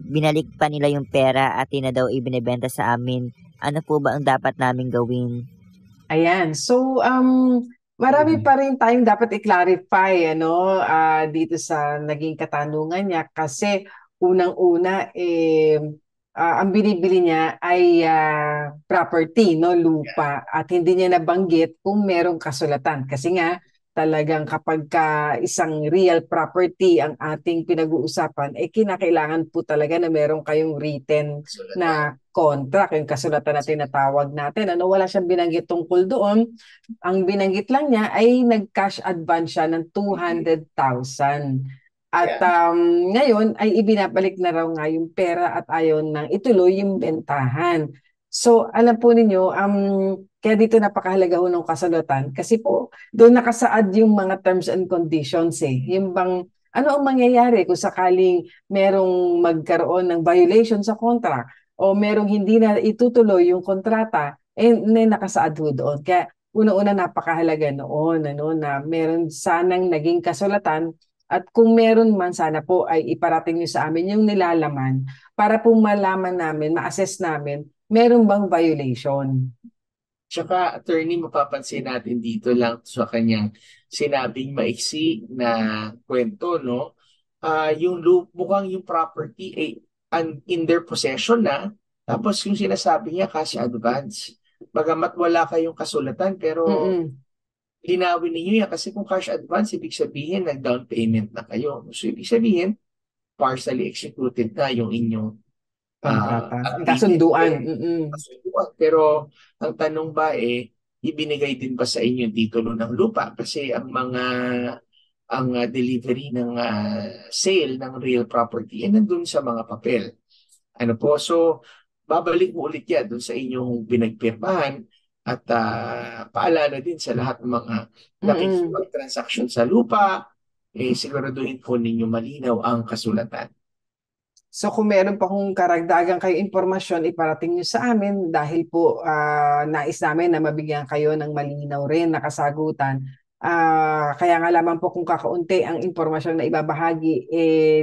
binalik pa nila yung pera at na daw ibinebenta sa amin. Ano po ba ang dapat namin gawin? Ayan. So, marami pa rin tayong dapat i-clarify dito sa naging katanungan niya kasi unang-una ang binibili niya ay property, no, lupa, at hindi niya nabanggit kung merong kasulatan kasi nga talagang kapag isang real property ang ating pinag-uusapan, kinakailangan po talaga na meron kayong written na contract, yung kasulatan na tinatawag natin. Wala siyang binanggit tungkol doon. Ang binanggit lang niya ay nag-cash advance siya ng 200,000. At ngayon ay ibinabalik na raw nga yung pera at ayon nang ituloy yung bentahan. So, alam po ninyo, kaya dito napakahalaga ho ng kasulatan kasi po doon nakasaad yung mga terms and conditions Yung bang ano ang mangyayari kung sakaling merong magkaroon ng violation sa contract o merong hindi na itutuloy yung kontrata, nakasaad ho doon. Kaya una-una napakahalaga noon na meron sanang naging kasulatan at kung meron man sana po ay iparating nyo sa amin yung nilalaman para po malaman namin, ma-assess namin meron bang violation. Tsaka, attorney, mapapansin natin dito lang sa kanyang sinabing maiksi na kwento, no? Mukhang yung property ay in their possession na, tapos yung sinasabi niya cash advance. Bagamat wala kayong kasulatan, pero linawin ninyo yan kasi kung cash advance, ibig sabihin nag-down payment na kayo. So, ibig sabihin, partially executed na yung inyong kasunduan. Pero ang tanong ba ibinigay din ba sa inyo yung titulo ng lupa? Kasi ang delivery ng sale ng real property nandun sa mga papel. So babalik mo ulit yan doon sa inyong pinagpirmahan at paalala din sa lahat ng mga nakikipag-transaction sa lupa, siguraduhin po ninyo malinaw ang kasulatan. So kung meron pa kung karagdagan kayo impormasyon, iparating nyo sa amin dahil po nais namin na mabigyan kayo ng malinaw rin na kasagutan. Kaya nga lamang po kung kakaunti ang impormasyon na ibabahagi,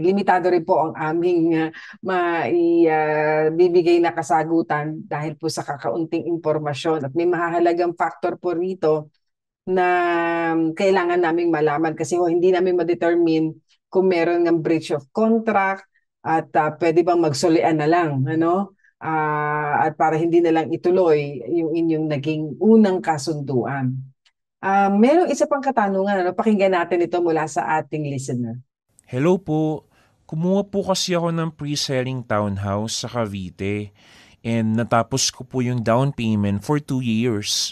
limitado rin po ang aming maibibigay na kasagutan dahil po sa kakaunting impormasyon. At may mahahalagang factor po rito na kailangan naming malaman kasi hindi namin ma-determine kung meron ng breach of contract at pwede bang magsulian na lang, ano? At para hindi na lang ituloy yung inyong naging unang kasunduan. Merong isa pang katanungan, ano? Pakinggan natin ito mula sa ating listener. Hello po. Kumuha po kasi ako ng pre-selling townhouse sa Cavite and natapos ko po yung down payment for 2 years.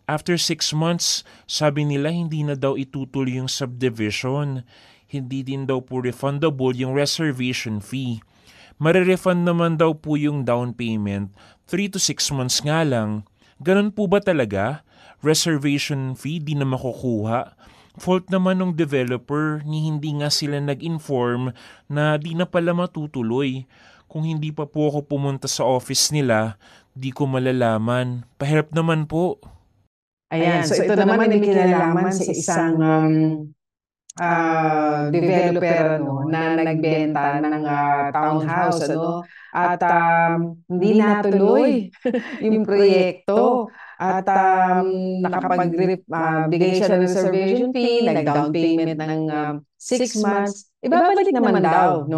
After 6 months, sabi nila hindi na daw itutuloy yung subdivision. Hindi din daw po refundable yung reservation fee. Marirefund naman daw po yung down payment 3 to 6 months nga lang. Ganun po ba talaga? Reservation fee di na makukuha? Fault naman ng developer ni hindi nga sila nag-inform na di na pala matutuloy. Kung hindi pa po ako pumunta sa office nila, di ko malalaman. Pahirap naman po. Ayan, so ito naman ay may kinalaman sa isang developer na nagbenta ng townhouse at hindi natuloy yung proyekto at nakapagbigay siya ng reservation fee, nag-down payment ng 6 months, ibabalik naman daw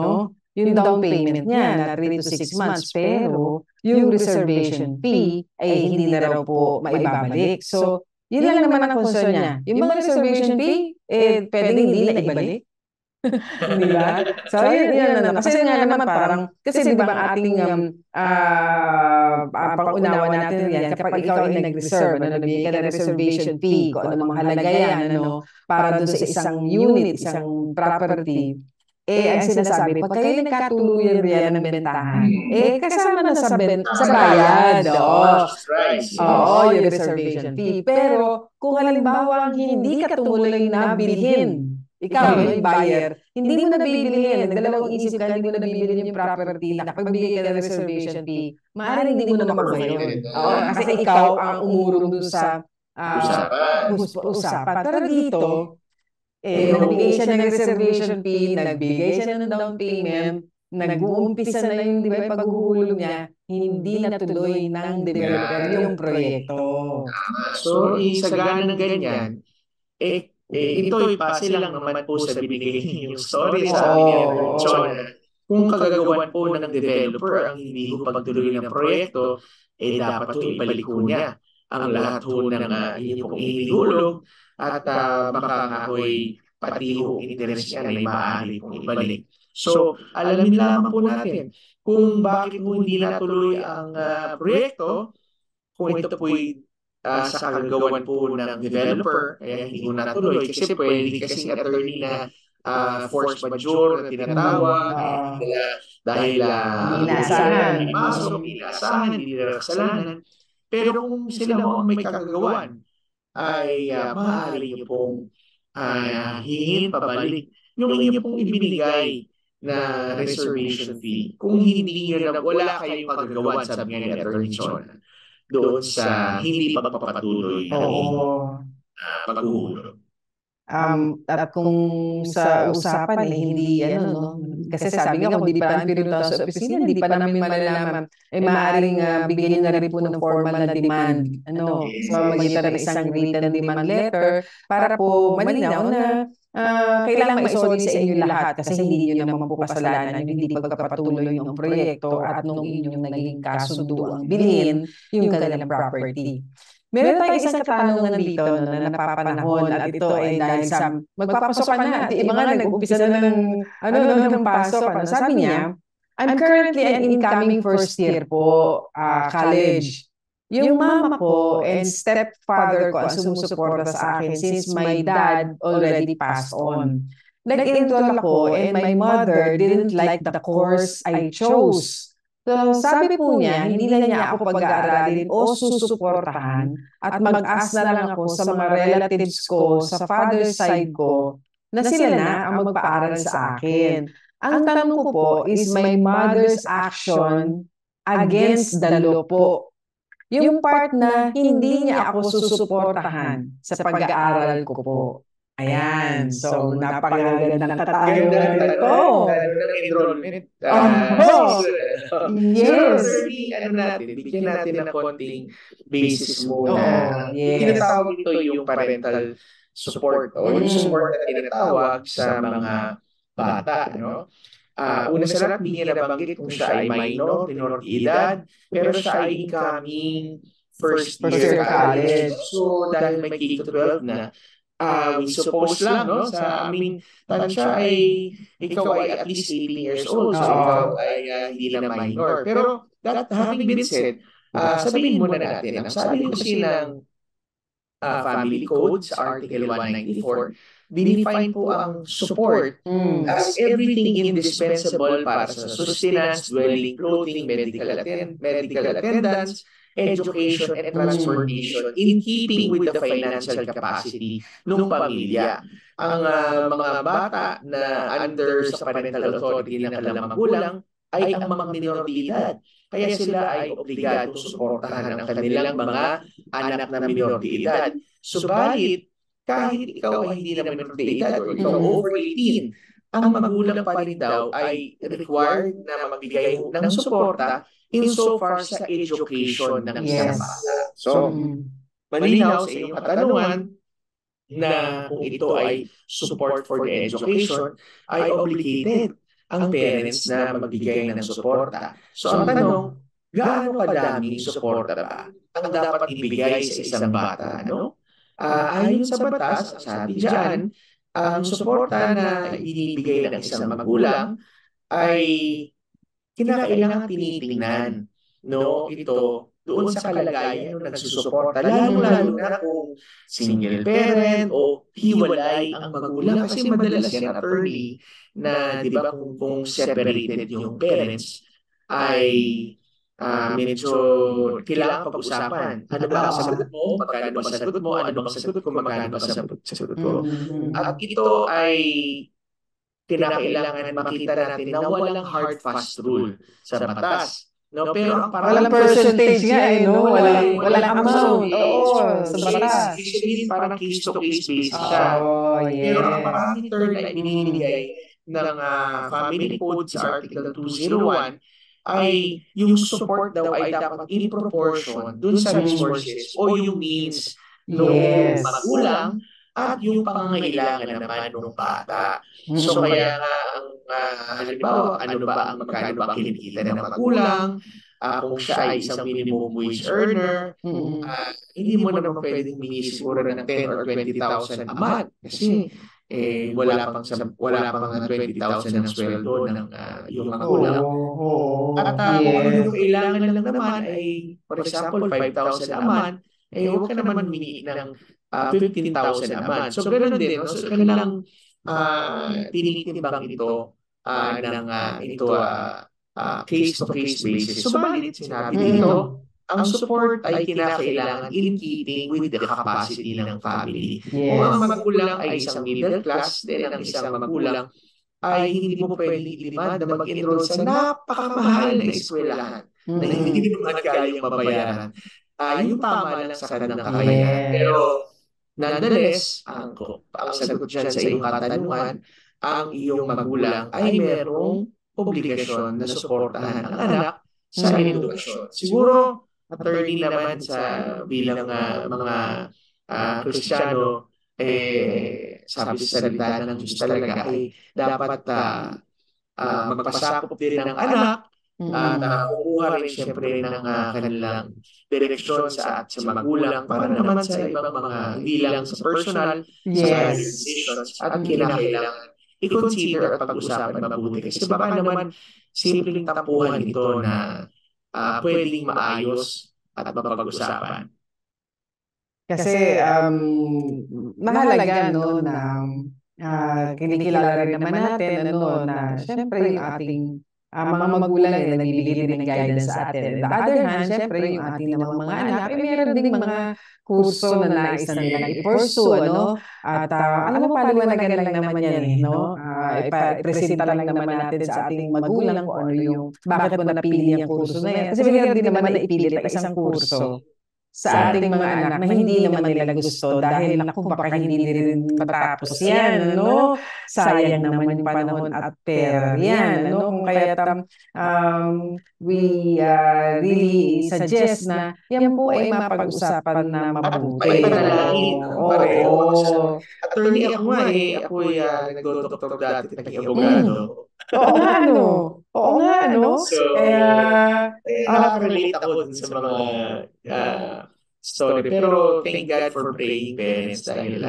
yung down payment niya na 3 to 6 months pero yung reservation fee ay hindi na raw po maibabalik. So yun lang naman ang concern niya. Yung mga reservation fee, pwedeng hindi na ibalik. Di ba? So, yun na naman. Kasi nga naman parang, kasi di ba ang ating pang-unawa natin yan, kapag ikaw ay nag-reserve, nagbigay ka ng reservation fee, kung ano mga halaga yan, para doon sa isang unit, isang property, ang sinasabi, pag kayo nagkatuluyan riyan ng bentahan, kasama na sa bayad. Yung reservation fee. Pero kung halimbawa hindi ka tumuloy na bilhin, ikaw yung buyer, hindi mo na bibilhin, nagdalawang isip ka, hindi mo na bibilhin yung property, nakapagbigay ka ng reservation fee, maaaring hindi mo na makuha yun. Kasi ikaw ang umurong doon sa usapan. Pero dito, nagbigay siya ng reservation fee, nagbigay siya ng down payment, nag-uumpisa na yung paghuhulog niya, hindi natuloy ng developer yung proyekto. So, sa gana ng ganyan, ito'y base lang naman po sa binigay yung story sa amin ni Chona. Kung kagagawan po ng developer ang hindi ko pagtuloy ng proyekto, dapat po ibalik po niya ang lahat po ng inyong inihulog at baka nga ho'y pati yung interest niya ay maaari kong ibalik. So, alamin lamang po natin kung bakit po hindi natuloy ang proyekto, kung ito po'y sa kagagawan po ng developer, kaya hindi po natuloy. Kasi pwede kasing attorney na force majeure na tinatawag dahil inaasahan, hindi nila kasalanan. Pero kung sila mo ang may kagagawan, ay maaari niyo pong hingin pabalik yung inyo pong ibinigay na reservation fee. Kung hindi nyo na wala kayong kagagawan, sabi nga ni Attorney Chona, doon sa hindi pagpapatuloy ng paghuhulog. At kung sa usapan hindi kasi sabi nga kung di pa pinunta sa opisina, hindi pa namin malalaman, maaaring bigyan na rin po ng formal na demand sa magitan ng isang written demand letter para po malinaw na kailangan maisoli sa inyo lahat kasi hindi nyo naman po kasalanan yung hindi pagpapatuloy ng proyekto at nung inyong naging kasunduang bilhin yung kanilang property. Meron tayong isang katanungan dito na napapanahon at ito ay dahil sa magpapasok na. Iba nga nag-umpisa na ng pasok. Sabi niya, I'm currently an incoming first year po, college. Yung mama ko and stepfather ko ang sumusuporta sa akin since my dad already passed on. Nag-enroll ako and my mother didn't like the course I chose. So, sabi po niya, hindi na niya ako pag-aaralin o susuportahan at mag-ask na lang ako sa mga relatives ko, sa father's side ko, na sila na ang magpaaral sa akin. Ang tanong ko po is my mother's action against the law po. Yung part na hindi niya ako susuportahan sa pag-aaral ko po. Ayan. So, napakagandang katanungan ito. Ng enrollment. Yes. Ano natin, bigyan natin ng konting basis muna. Yes. Tinatawag ito yung parental support o yung support na tinatawag sa mga bata. No? Una sa lahat, hindi niya nabanggit kung siya ay minor de edad, pero siya ay incoming first year college. So, dahil may K-12 na, we suppose lang, no? Sa aming tansya ay ikaw ay at least 18 years old. So, ikaw ay hindi lang minor. Pero, that having been said, sabihin muna natin, ang sabi kasi ng Family Code sa Article 194, dinefine po ang support as everything indispensable para sa sustenance, dwelling, clothing, medical attendance, education, and transportation in keeping with the financial capacity ng pamilya. Ang mga bata na under sa parental authority ng kanilang magulang ay ang mga minor de edad. Kaya sila ay obligadong suportahan ang kanilang mga anak na minor de edad. Subalit, kahit ikaw ay hindi na minor de edad o ikaw over 18, ang magulang pa rin daw ay required na magbigay ng suporta insofar sa education ng isang bata. So, malinaw sa iyong katanungan na kung ito ay support for the education, ay obligated ang parents na magbigay ng suporta. So, ang tanong, gaano kadaming suporta ba ang dapat ibigay sa isang bata? No? Ayon sa batas, sabi dyan, ang suporta na ibibigay ng isang magulang ay kinakailangan tinitingnan, no, ito doon sa kalagayan ng nagsusuporta, lalo-lalo na kung single parent o hiwalay ang magulang. Kasi madalas yan, attorney, na di ba kung separated yung parents, ay medyo kailangan pag-usapan. Ano ba ang sagot mo? Magkano ba sagot mo? Ano bang sagot ko? Magkano ba sagot ko? At ito ay kinakailangan makita natin na walang hard fast rule sa batas. No, pero ang walang percentage nga no? Walang amount. Oo, sa batas. Parang case-to-case basis siya. Pero ang parameter na ibinibigay ng Family Code sa Article 201 ay yung support daw ay dapat in proportion dun sa resources o yung means ng magulang at yung pangangailangan naman ng bata. So kaya nga ang halimbawa, ano ba ang magkano ba ang kinikita ng magulang, kung siya ay isang minimum wage earner, hindi mo naman pwedeng humingi siguro ng 10 or 20,000 a month kasi wala pang 20,000 ng sweldo ng yung magulang. At kung ano yung kailangan lang naman ay, for example, 5,000 a month, huwag ka naman humingi ng 15,000 a month. So, ganoon din. No? So, kanilang tinitimbang ito case-to-case basis. So, balit sinabi dito, ang support ay kinakailangan in keeping with the capacity ng family. Kung ang magulang ay isang middle class, then ang isang magulang ay hindi mo pwedeng i-demand na mag-enroll sa napakamahal na eskwelahan na hindi mo kayang mabayaran. Yung tama lang sa kanilang kakayahan. Pero, nonetheless, ang sagot dyan sa iyong katanungan, ang iyong magulang ay merong obligasyon na suportahan ang anak sa edukasyon. Siguro, attorney naman sa bilang mga Kristiyano, sabi sa salita ng Diyos talaga ay dapat magpasakop din ng anak at kukuha rin siyempre ng kanilang direksyon sa magulang para naman sa ibang mga hindi lang sa personal, sa decisions at kinakailangan i-consider at pag-usapan mabuti. Kasi baka naman simpleng tampuhan ito na pwedeng maayos at mapag-usapan. Kasi mahalaga no na kinikilala rin naman natin na syempre yung ating mga magulang na nagbibigay din ng guidance sa atin. On the other hand, syempre, yung ating namang mga anak, meron ding mga kurso na nais na nilang i-pursue, ano? At alam mo, paliwanagan lang naman yan, no? Ipresenta lang naman natin sa ating magulang kung ano yung, bakit mo napili yung kurso na yan. Kasi meron din naman na ipilit na isang kurso sa ating mga anak na hindi naman nila gusto dahil naku, baka hindi rin matapos yan, no? Sayang naman yung panahon at pera yan, no? Kung kaya we really suggest na yan po ay mapag-usapan na mabuti. Panalangin. Oo. Attorney, ako nga ako nag-doktor dati, naging abogado. Oo nga, ano? Oo nga, ano? So, nakaka-relate ako dun sa mga story. Pero thank God for praying parents dahil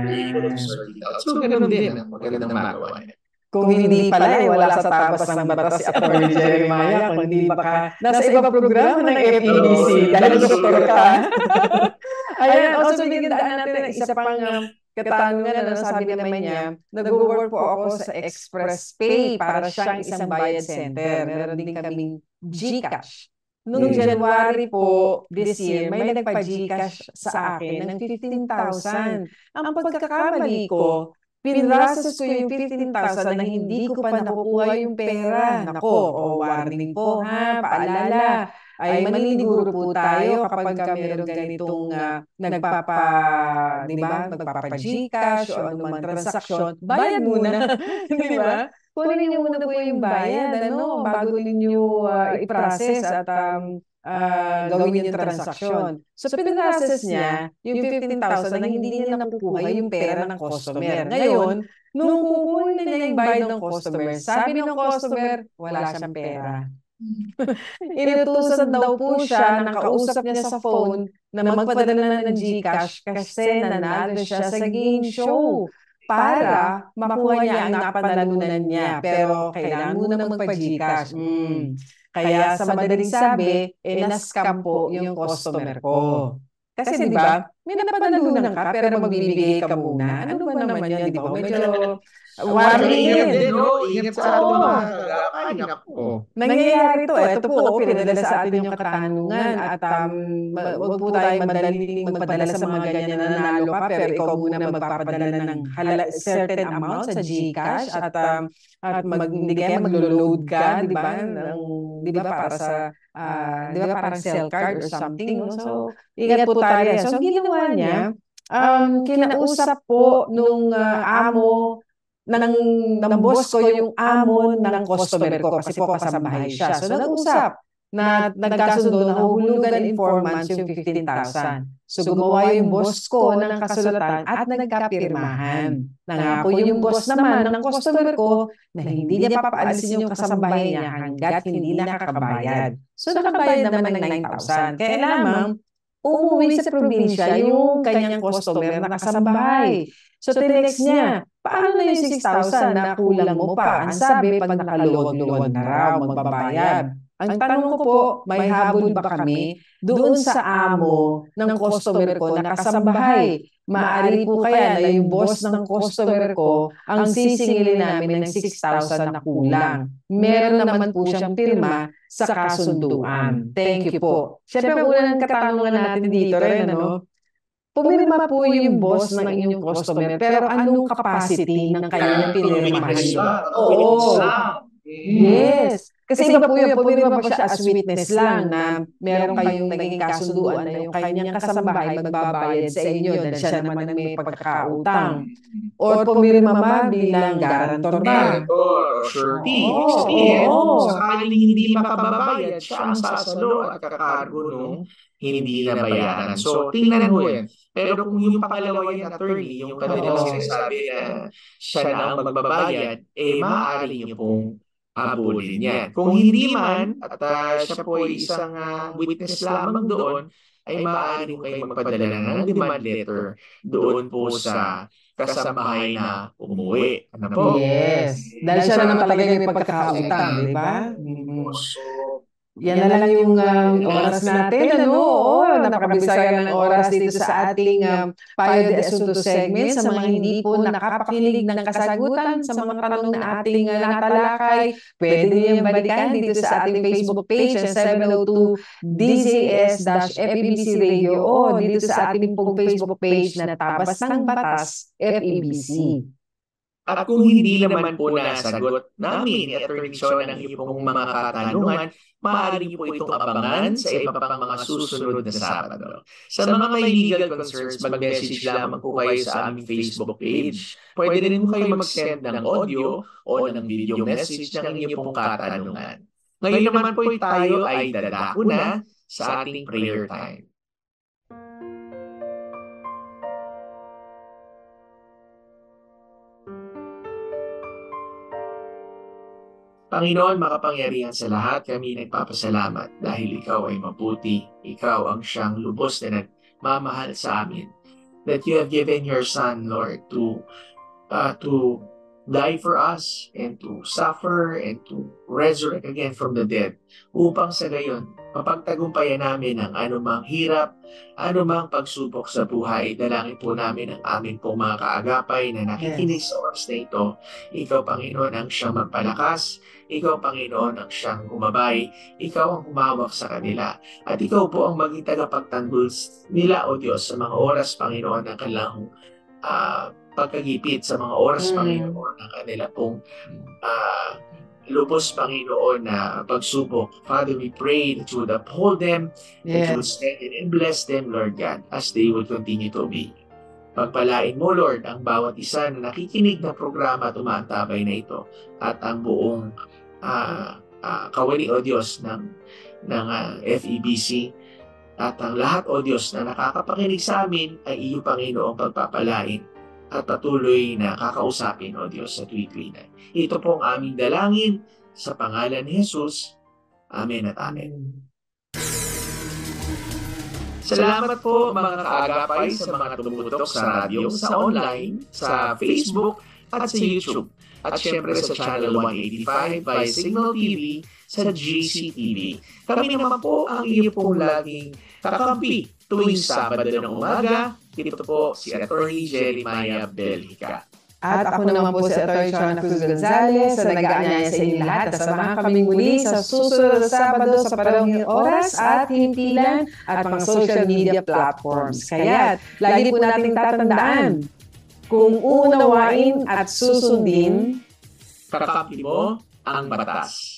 praying ko ng sort it out. So, ganun din ang magandang magawa niya. Kung hindi pala, wala sa tabas ng batas si Atty. Jeremiah, kung hindi baka nasa ibang programa ng FEBC dahil doktor ka. Ayan, also bigandaan natin isa pang katanungan na nasabi naman niya, nag-work po ako sa Express Pay para siyang isang bayad center. Meron din kaming GCash. Noong January po this year, may nagpa-GCash sa akin ng 15,000. Ang pagkakamali ko, pinrocess ko yung 15,000 na hindi ko pa nakukuha yung pera. Nako, warning po ha, paalala. Ay maniniguro po tayo kapag mayroong ganitong nagpapa-GCash o anumang transaksyon, bayad muna. Di ba? Kunin niyo muna po yung bayad, bago ninyo i-process at gawin yung transaksyon. So, pinrocess niya yung 15,000 na hindi niya nakukuha yung pera ng customer. Ngayon, nung kukunin na niya yung bayad ng customer, sabi ng customer, wala siyang pera. Inutusan daw po siya, nakausap niya sa phone na magpadala ng GCash kasi nanalo siya sa game show para makuha niya ang napanalunan niya. Pero kailangan muna magpa-GCash. Kaya sa madaling sabi, na-scam po yung customer ko. Kasi di ba, may napanalunan ka pero magbibigay ka muna. Ano ba naman yan, di ba? Medyo warning yun. Ingat sa ating mga kagakain ako. Nangyayari to. Ito po, pinadala sa atin yung katanungan at wag po tayo madaling magpadala sa mga ganyan na nanalo ka pero ikaw muna magpapadala ng certain amount sa GCash at hindi kaya maglo-load ka, di ba? Di ba para sa di ba parang cell card or something. So, ingat po tayo. So, ginawa niya, kinausap po nung amo ng boss ko yung amo ng customer ko kasi po kasambahay siya. So, nag-usap na nagkasundo na hulugan in 4 months yung 15,000. So, gumawa yung boss ko ng kasulatan at nagkapirmahan. Nangako yung boss naman ng customer ko na hindi niya papaalisin yung kasambahay niya hanggat hindi nakakabayad. So, nakabayad naman ng 9,000. Kaya lamang, umuwi sa probinsya yung kanyang customer na kasambahay. So, tinext niya, paano na yung 6,000 na kulang mo pa? Ang sabi, pag nakaluwag-luwag na raw, magbabayad. Ang tanong ko po, may habol ba kami doon sa amo ng customer ko na kasambahay? Maaari po kaya na yung boss ng customer ko ang sisingilin namin ng 6,000 na kulang. Meron naman po siyang pirma sa kasunduan. Thank you po. Siyempre, unang katanungan natin dito rin, pumirma po yung boss ng inyong customer, pero anong capacity ng kanyang pinirmahan? Oo. Yes. Kasi iba po yun, pumirma pa siya as witness lang na meron kayong naging kasunduan na yung kanyang kasambahay magbabayad sa inyo dahil siya naman ang may pagkakautang. Or pumirma ba bilang garantor ba? Surety. Sakaling hindi makababayad, siya ang sasalo at kakargo nung hindi nabayaran. So, tingnan mo yan. Pero kung yung pangalawa yan, attorney, yung kanilang sinasabi na siya na ang magbabayad, maaari niyo pong habulin yan. Kung hindi man, at siya po ay isang witness lamang doon, ay maaari kayo magpadala ng demand letter doon po sa kasambahay na umuwi. Ano po? Yes. Dahil siya naman talaga yung pagkakautang, di ba? So, Yan na lang yung oras natin, ano? Oo, napakabisaya ng oras dito sa ating Payo de Asunto segment. Sa mga hindi po nakapakinig ng kasagutan sa mga tanong na ating natalakay, pwede niyong balikan dito sa ating Facebook page, 702 DZS-FEBC Radio, o dito sa ating pong Facebook page na Tabas ng Batas FEBC. At kung hindi naman po nasagot namin ni Atty. Chona ng iyong mga katanungan, maaari niyo po itong abangan sa iba pang mga susunod na Sabado. Sa mga may legal concerns, mag-message lamang po kayo sa aming Facebook page. Pwede rin po kayo mag-send ng audio o ng video message ng inyong pong katanungan. Ngayon naman po tayo ay dadako na sa ating prayer time. Panginoon, makapangyarihan sa lahat, kami nagpapasalamat dahil ikaw ay mabuti. Ikaw ang siyang lubos na nagmamahal sa amin. That you have given your Son, Lord, to die for us and to suffer and to resurrect again from the dead. Upang sa gayon, mapagtagumpayan namin ang anumang hirap, anumang pagsubok sa buhay. Dalangin po namin ang amin pong mga kaagapay na nakikinig sa oras na ito. Ikaw, Panginoon, ang siyang magpalakas. Ikaw, Panginoon, ang siyang gumabay. Ikaw ang humawak sa kanila. At ikaw po ang maging tagapagtanggol nila, O Diyos, sa mga oras, Panginoon, ng kanilang pagkagipit, sa mga oras, Panginoon, ng kanila pong lubos, Panginoon, na pagsubok. Father, we pray that you would uphold them, that you would strengthen and bless them, Lord God, as they would continue to be. Pagpalain mo, Lord, ang bawat isa na nakikinig ng programa tumaantabay na ito at ang buong kawani, O Diyos, ng FEBC at ang lahat, O Diyos, na nakakapakinig sa amin ay iyo, Panginoong, pagpapalain at patuloy na kakausapin, O Diyos, sa tuwi-tuwinan. Ito po ang aming dalangin sa pangalan ni Jesus. Amen at amen. Salamat po mga kaagapay sa mga tumutok sa radyo, sa online, sa Facebook at sa YouTube. At syempre sa Channel 185 by Signal TV sa GCTV. Kami naman po ang iyo pong laging kakampi tuwing Sabado ng umaga. Ito po si Atty. Jeremiah Belhica. At ako naman po si Atty. Chona Cruz Gonzalez sa nag-aanyaya sa inyo lahat. Samahan kami muli sa susunod na Sabado sa parehong oras at himpilan at mga social media platforms. Kaya lagi po nating tatandaan, kung uunawain at susundin, kakampi mo ang batas.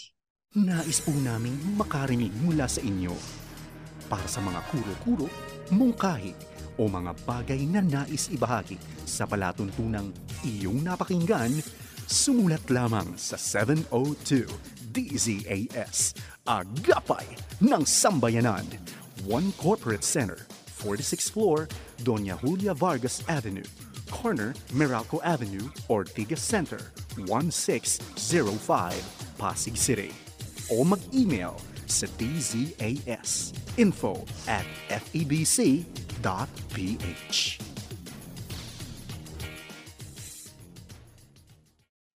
Nais po namin makarinig mula sa inyo para sa mga kuro-kuro, mungkahi, o mga bagay na nais ibahagi sa palatuntunang iyong napakinggan, sumulat lamang sa 702 DZAS, Agapay ng Sambayanan, 1 Corporate Center, 46th floor, Doña Julia Vargas Avenue, corner Meralco Avenue, Ortigas Center, 1605, Pasig City. O mag-email sa dzas info@febc.ph.